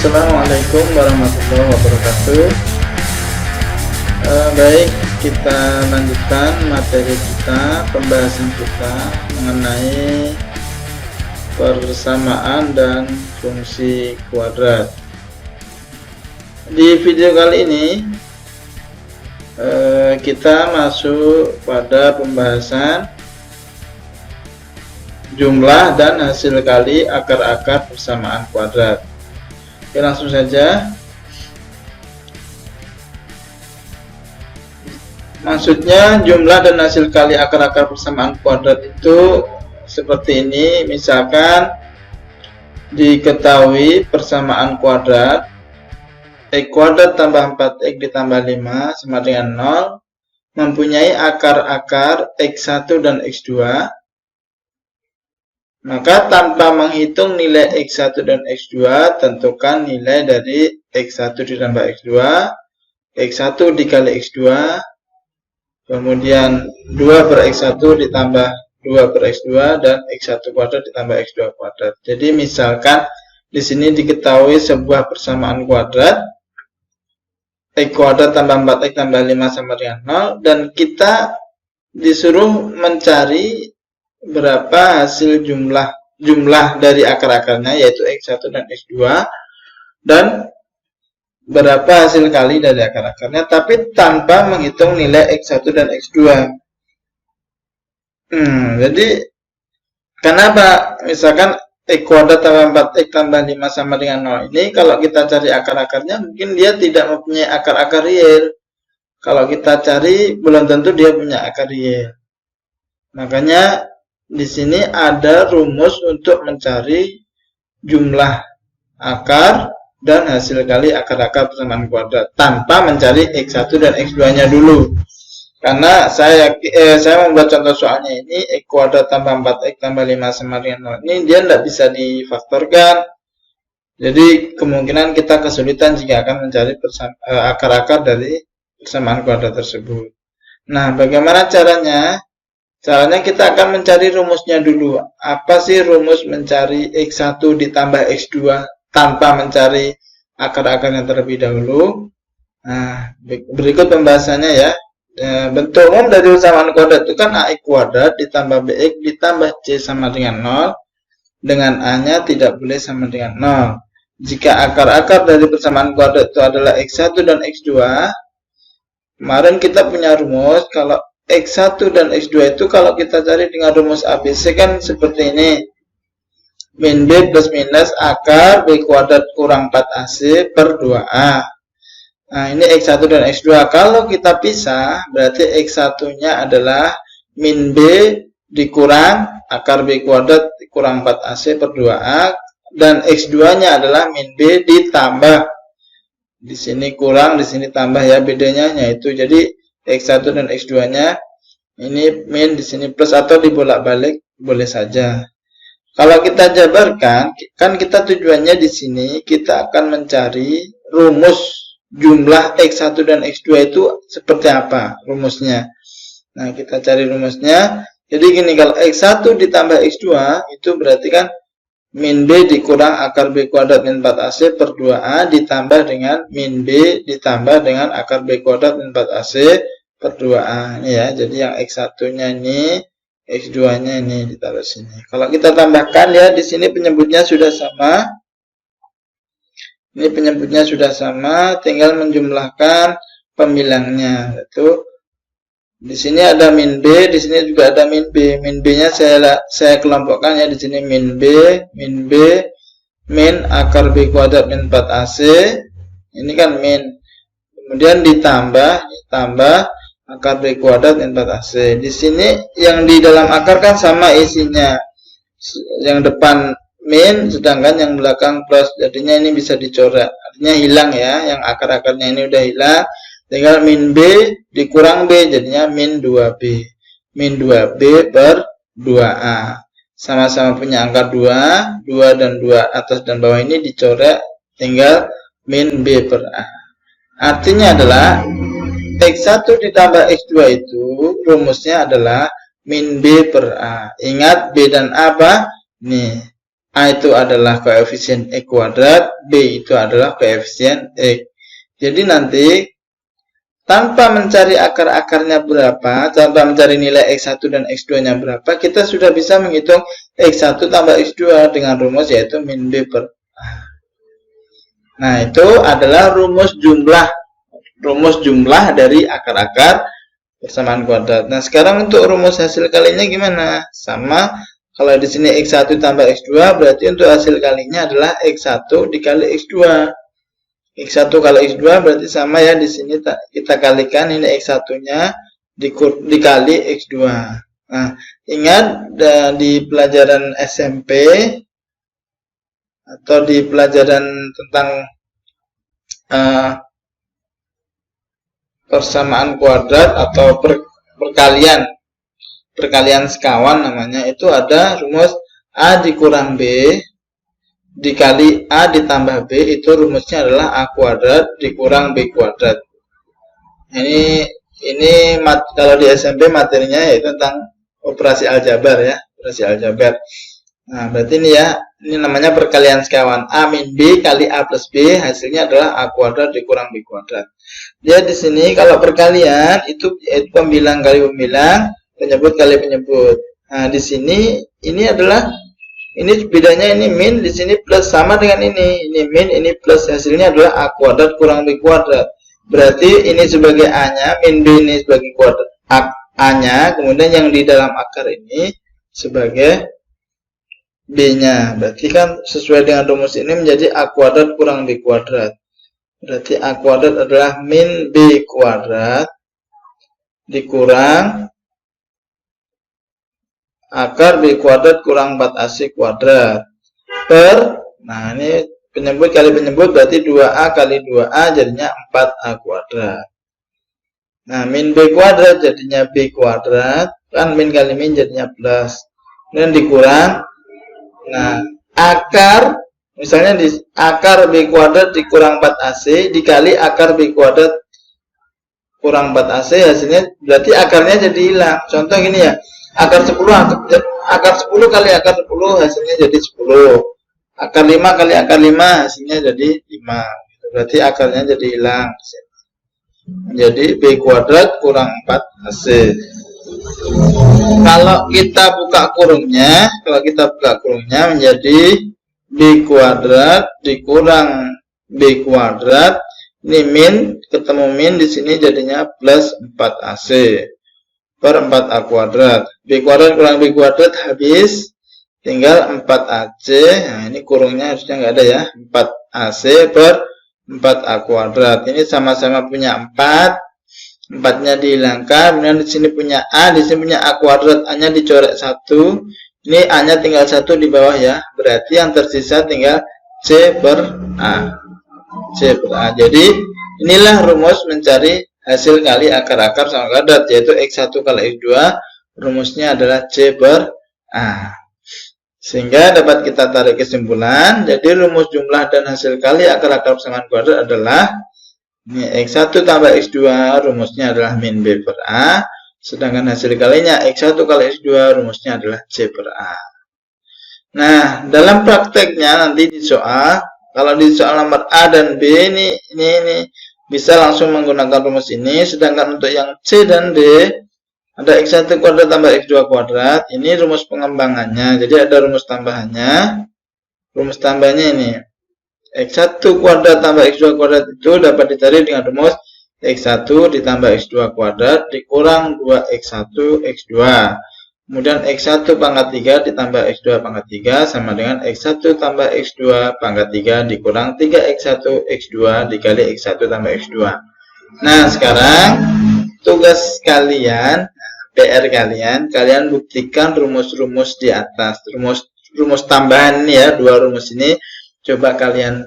Assalamualaikum warahmatullahi wabarakatuh. Baik, kita lanjutkan materi kita, pembahasan kita mengenai persamaan dan fungsi kuadrat. Di video kali ini kita masuk pada pembahasan jumlah dan hasil kali akar-akar persamaan kuadrat. Oke, langsung saja. Maksudnya jumlah dan hasil kali akar-akar persamaan kuadrat itu seperti ini. Misalkan diketahui persamaan kuadrat x kuadrat tambah 4x ditambah 5 sama dengan 0 mempunyai akar-akar x1 dan x2. Maka tanpa menghitung nilai x1 dan x2, tentukan nilai dari x1 ditambah x2, x1 dikali x2, kemudian 2 per x1 ditambah 2 per x2, dan x1 kuadrat ditambah x2 kuadrat. Jadi misalkan di sini diketahui sebuah persamaan kuadrat, x kuadrat tambah 4x tambah 5 sama dengan 0, dan kita disuruh mencari berapa hasil jumlah dari akar-akarnya, yaitu x1 dan x2, dan berapa hasil kali dari akar-akarnya, tapi tanpa menghitung nilai x1 dan x2. Jadi kenapa misalkan x kuadrat tambah 4x tambah 5 sama dengan 0 ini, kalau kita cari akar-akarnya mungkin dia tidak mempunyai akar-akar real. Kalau kita cari belum tentu dia punya akar real. Makanya di sini ada rumus untuk mencari jumlah akar dan hasil kali akar-akar persamaan kuadrat tanpa mencari x1 dan x2-nya dulu. Karena saya membuat contoh soalnya ini x kuadrat tambah 4x tambah 5 sama dengan 0. Ini dia tidak bisa difaktorkan. Jadi kemungkinan kita kesulitan jika akan mencari akar-akar dari persamaan kuadrat tersebut. Nah, bagaimana caranya? Caranya kita akan mencari rumusnya dulu. Apa sih rumus mencari x1 ditambah x2 tanpa mencari akar-akarnya terlebih dahulu? Nah, berikut pembahasannya ya. Bentuk umum dari persamaan kuadrat itu kan ax kuadrat ditambah bx ditambah c sama dengan 0. Dengan a-nya tidak boleh sama dengan 0. Jika akar-akar dari persamaan kuadrat itu adalah x1 dan x2, kemarin kita punya rumus kalau x1 dan x2 itu kalau kita cari dengan rumus ABC kan seperti ini. Min B plus minus akar B kuadrat kurang 4AC per 2A. Nah, ini x1 dan x2. Kalau kita pisah, berarti x1-nya adalah min B dikurang akar B kuadrat kurang 4AC per 2A. Dan x2-nya adalah min B ditambah. Di sini kurang, di sini tambah ya bedanya, yaitu jadi x1 dan x2-nya ini min, di sini plus, atau dibolak-balik boleh saja. Kalau kita jabarkan, kan kita tujuannya di sini kita akan mencari rumus jumlah x1 dan x2 itu seperti apa rumusnya. Nah, kita cari rumusnya. Jadi gini, kalau x1 ditambah x2 itu berarti kan min B dikurang akar B kuadrat min 4AC per 2A ditambah dengan min B ditambah dengan akar B kuadrat min 4AC per 2A. Ini ya, jadi yang x1-nya ini, x2-nya ini ditaruh sini. Kalau kita tambahkan ya, di sini penyebutnya sudah sama. Ini penyebutnya sudah sama, tinggal menjumlahkan pembilangnya. Yaitu di sini ada min B, di sini juga ada min B. Min B-nya saya kelompokkan ya, di sini min B, min akar B kuadrat min 4AC. Ini kan min. Kemudian ditambah akar B kuadrat min 4AC. Di sini yang di dalam akar kan sama isinya. Yang depan min, sedangkan yang belakang plus. Jadinya ini bisa dicoret. Artinya hilang ya, yang akar-akarnya ini udah hilang. Tinggal min B dikurang B, jadinya min 2B. Min 2B per 2A. Sama-sama punya angka 2. 2 dan 2 atas dan bawah ini dicoret. Tinggal min B per A. Artinya adalah x1 ditambah x2 itu rumusnya adalah min B per A. Ingat B dan A apa? Nih, A itu adalah koefisien X kuadrat, B itu adalah koefisien X. Jadi nanti tanpa mencari akar-akarnya berapa, tanpa mencari nilai X1 dan X2-nya berapa, kita sudah bisa menghitung X1 tambah X2 dengan rumus yaitu min B per A. Nah, itu adalah rumus jumlah dari akar-akar persamaan kuadrat. Nah, sekarang untuk rumus hasil kalinya gimana? Sama, kalau di sini X1 tambah X2, berarti untuk hasil kalinya adalah X1 dikali X2. X1 kali X2 berarti sama ya, di sini kita kalikan ini X1-nya dikali X2. Nah, ingat di pelajaran SMP atau di pelajaran tentang persamaan kuadrat atau perkalian sekawan namanya, itu ada rumus A dikurang B dikali A ditambah B, itu rumusnya adalah A kuadrat dikurang B kuadrat. Ini kalau di SMP materinya yaitu tentang operasi aljabar ya, operasi aljabar. Nah, berarti ini ya, ini namanya perkalian sekawan. A min B kali A plus B, hasilnya adalah A kuadrat dikurang B kuadrat. Dia di sini kalau perkalian itu pembilang kali pembilang, penyebut kali penyebut. Nah, di sini ini adalah, ini bedanya ini min, di sini plus, sama dengan ini min, ini plus, hasilnya adalah A kuadrat kurang B kuadrat. Berarti ini sebagai A-nya, min B ini sebagai kuadrat A-nya, kemudian yang di dalam akar ini sebagai B-nya. Berarti kan sesuai dengan rumus ini menjadi A kuadrat kurang B kuadrat. Berarti A kuadrat adalah min B kuadrat dikurang akar B kuadrat kurang 4AC kuadrat per, nah ini penyebut kali penyebut berarti 2A kali 2A jadinya 4A kuadrat. Nah, min B kuadrat jadinya B kuadrat, kan min kali min jadinya plus, kemudian dikurang, nah akar, misalnya di akar B kuadrat dikurang 4AC dikali akar B kuadrat kurang 4AC, hasilnya berarti akarnya jadi hilang. Contoh gini ya, akar 10 kali akar 10 hasilnya jadi 10. Akar 5 kali akar 5 hasilnya jadi 5. Berarti akarnya jadi hilang. Jadi B kuadrat kurang 4AC. Kalau kita buka kurungnya, menjadi B kuadrat dikurang B kuadrat. Ini min, ketemu min di sini jadinya plus 4AC per 4A kuadrat. B kuadrat kurang B kuadrat habis, tinggal 4AC. Nah, ini kurungnya harusnya nggak ada ya. 4AC per 4A kuadrat. Ini sama-sama punya 4. 4-nya dihilangkan, kemudian di sini punya A, di sini punya A kuadrat, A-nya dicoret 1. Ini A-nya tinggal 1 di bawah ya. Berarti yang tersisa tinggal C per A. C per A. Jadi inilah rumus mencari hasil kali akar-akar sama kuadrat, yaitu X1 kali X2, rumusnya adalah C per A. Sehingga dapat kita tarik kesimpulan, jadi rumus jumlah dan hasil kali akar-akar persamaan kuadrat adalah ini X1 tambah X2, rumusnya adalah min B per A, sedangkan hasil kalinya X1 kali X2, rumusnya adalah C per A. Nah, dalam prakteknya nanti di soal, kalau di soal nomor A dan B ini bisa langsung menggunakan rumus ini, sedangkan untuk yang C dan D ada X1 kuadrat tambah X2 kuadrat, ini rumus pengembangannya. Jadi ada rumus tambahannya. Rumus tambahnya ini X1 kuadrat tambah X2 kuadrat itu dapat dicari dengan rumus X1 ditambah X2 kuadrat dikurang 2X1 X2. Kemudian X1 pangkat 3 ditambah X2 pangkat 3 sama dengan X1 tambah X2 pangkat 3 dikurang 3X1 X2 dikali X1 tambah X2. Nah, sekarang tugas kalian, PR kalian buktikan rumus-rumus di atas. Rumus tambahan ini ya, dua rumus ini coba kalian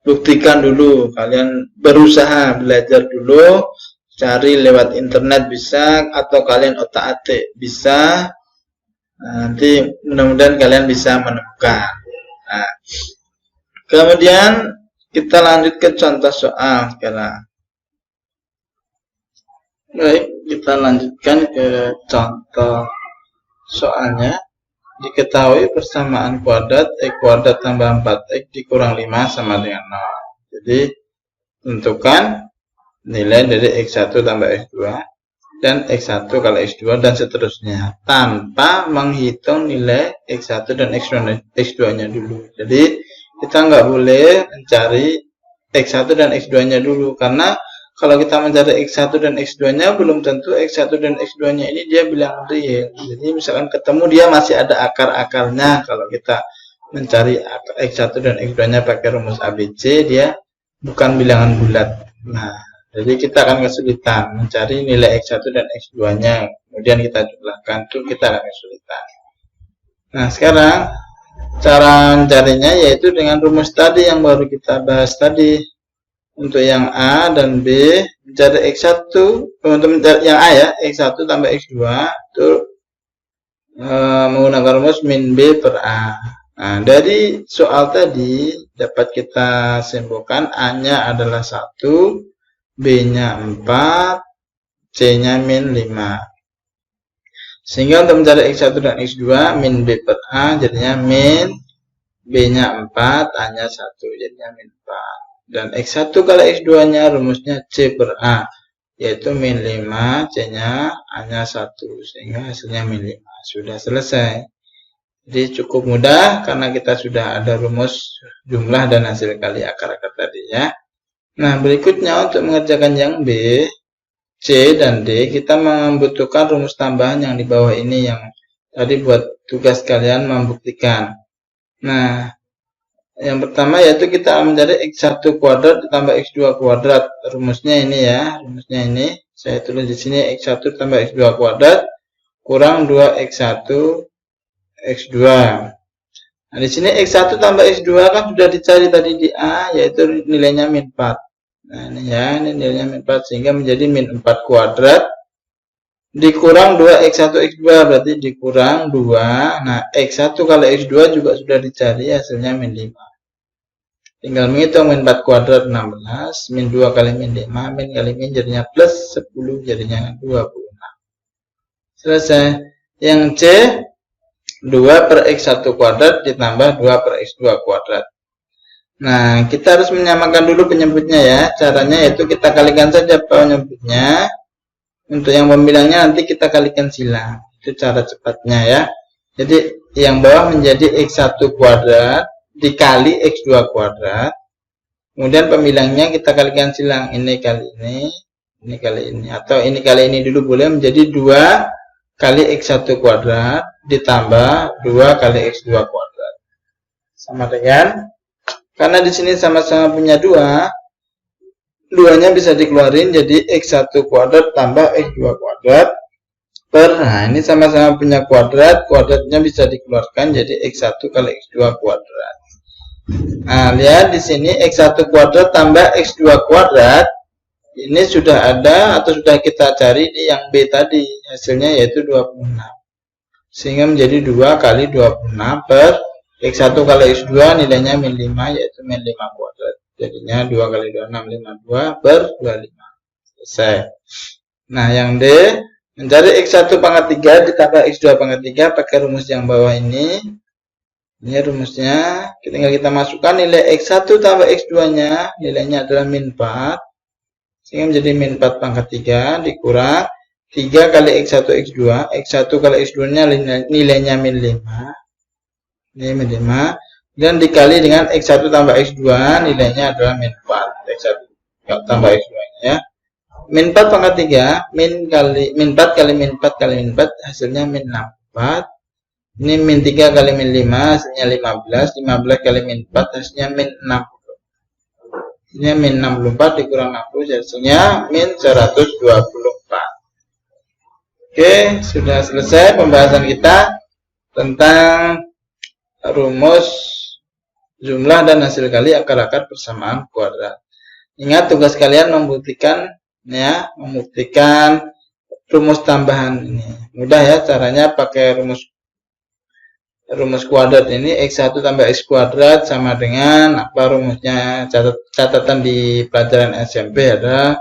buktikan dulu. Kalian berusaha belajar dulu, cari lewat internet bisa, atau kalian otak-atik bisa. Nanti mudah-mudahan kalian bisa menemukan. Nah, kemudian kita lanjut ke contoh soal sekarang. Baik, kita lanjutkan ke contoh soalnya. diketahui persamaan kuadrat X kuadrat tambah 4X dikurang 5 sama dengan 0. Jadi tentukan nilai dari X1 tambah X2 dan X1 kali X2 dan seterusnya tanpa menghitung nilai X1 dan X2 nya dulu. Jadi kita nggak boleh mencari X1 dan X2 nya dulu, karena kalau kita mencari X1 dan X2 nya belum tentu X1 dan X2 nya ini dia bilangan real. Jadi misalkan ketemu dia masih ada akar-akarnya. Kalau kita mencari X1 dan X2 nya pakai rumus ABC, dia bukan bilangan bulat. Nah, jadi kita akan kesulitan mencari nilai X1 dan X2 nya, kemudian kita jumlahkan, itu kita akan kesulitan. Nah, sekarang cara mencarinya yaitu dengan rumus tadi yang baru kita bahas tadi. Untuk yang A dan B, mencari X1, untuk mencari yang A ya, X1 tambah X2 itu menggunakan rumus min B per A. Nah, dari soal tadi dapat kita simpulkan A-nya adalah 1, B-nya 4, C-nya min 5. Sehingga untuk mencari X1 dan X2, min B per A jadinya min B-nya 4, A-nya 1, jadinya min 4. Dan X1 kali X2 nya rumusnya C per A, yaitu min 5, C-nya A-nya 1, sehingga hasilnya min 5. Sudah selesai. Jadi cukup mudah karena kita sudah ada rumus jumlah dan hasil kali akar-akar tadi ya. Nah, berikutnya untuk mengerjakan yang B, C, dan D, kita membutuhkan rumus tambahan yang di bawah ini yang tadi buat tugas kalian membuktikan. Nah, yang pertama yaitu kita mencari X1 kuadrat ditambah X2 kuadrat. Rumusnya ini ya, rumusnya ini. Saya tulis di sini X1 tambah X2 kuadrat kurang 2X1 X2. Nah, di sini X1 tambah X2 kan sudah dicari tadi di A, yaitu nilainya min 4. Nah, ini ya, ini nilainya min 4, sehingga menjadi min 4 kuadrat dikurang 2X1 X2, berarti dikurang 2. Nah, X1 kali X2 juga sudah dicari, hasilnya min 5. Tinggal menghitung min 4 kuadrat 16, min 2 kali min 5, min kali min jadinya plus 10, jadinya 26. Selesai. Yang C, 2 per X1 kuadrat ditambah 2 per X2 kuadrat. Nah, kita harus menyamakan dulu penyebutnya ya. Caranya yaitu kita kalikan saja penyebutnya. Untuk yang pembilangnya nanti kita kalikan silang. Itu cara cepatnya ya. Jadi yang bawah menjadi X1 kuadrat dikali X2 kuadrat. Kemudian pembilangnya kita kalikan silang. Ini kali ini kali ini. Atau ini kali ini dulu boleh, menjadi 2 kali X1 kuadrat ditambah 2 kali X2 kuadrat. Sama dengan, karena di sini sama-sama punya 2, 2-nya bisa dikeluarin jadi X1 kuadrat tambah X2 kuadrat per, nah ini sama-sama punya kuadrat, kuadratnya bisa dikeluarkan jadi X1 kali X2 kuadrat. Nah, lihat di sini X1 kuadrat tambah X2 kuadrat ini sudah ada atau sudah kita cari di yang B tadi, hasilnya yaitu 26. Sehingga menjadi 2 kali 26 per X1 kali X2 nilainya min 5, yaitu min 5 kuadrat. Jadinya 2 kali 26, 52 per 25. Selesai. Nah, yang D, mencari X1 pangkat 3 ditambah X2 pangkat 3 pakai rumus yang bawah ini. Ini rumusnya. Tinggal kita masukkan nilai X1 tambah X2-nya, nilainya adalah min 4. Sehingga menjadi min 4 pangkat 3 dikurang 3 kali X1 X2. X1 kali X2-nya nilainya min 5. Ini min 5. Dan dikali dengan X1 tambah X2 nilainya adalah min 4. X1 tambah X2-nya ya. Min 4 pangkat 3, min 4 kali min 4 kali min 4 hasilnya min 64. Ini min 3 kali min 5 hasilnya 15. 15 kali min 4 hasilnya min 60. Ini min 64 dikurang 60 hasilnya min 124. Oke, sudah selesai pembahasan kita tentang rumus jumlah dan hasil kali akar-akar persamaan kuadrat. Ingat tugas kalian membuktikan ya, membuktikan rumus tambahan ini. Mudah ya caranya, pakai rumus kuadrat ini. X1 tambah X kuadrat sama dengan apa rumusnya? Catatan di pelajaran SMP ada.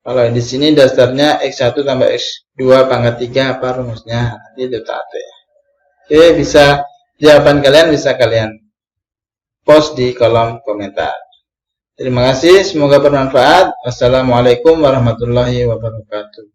Kalau di sini dasarnya X1 tambah X2 pangkat 3 apa rumusnya? Nanti ditaati. Oke, bisa jawaban kalian bisa kalian post di kolom komentar. Terima kasih, semoga bermanfaat. Wassalamualaikum warahmatullahi wabarakatuh.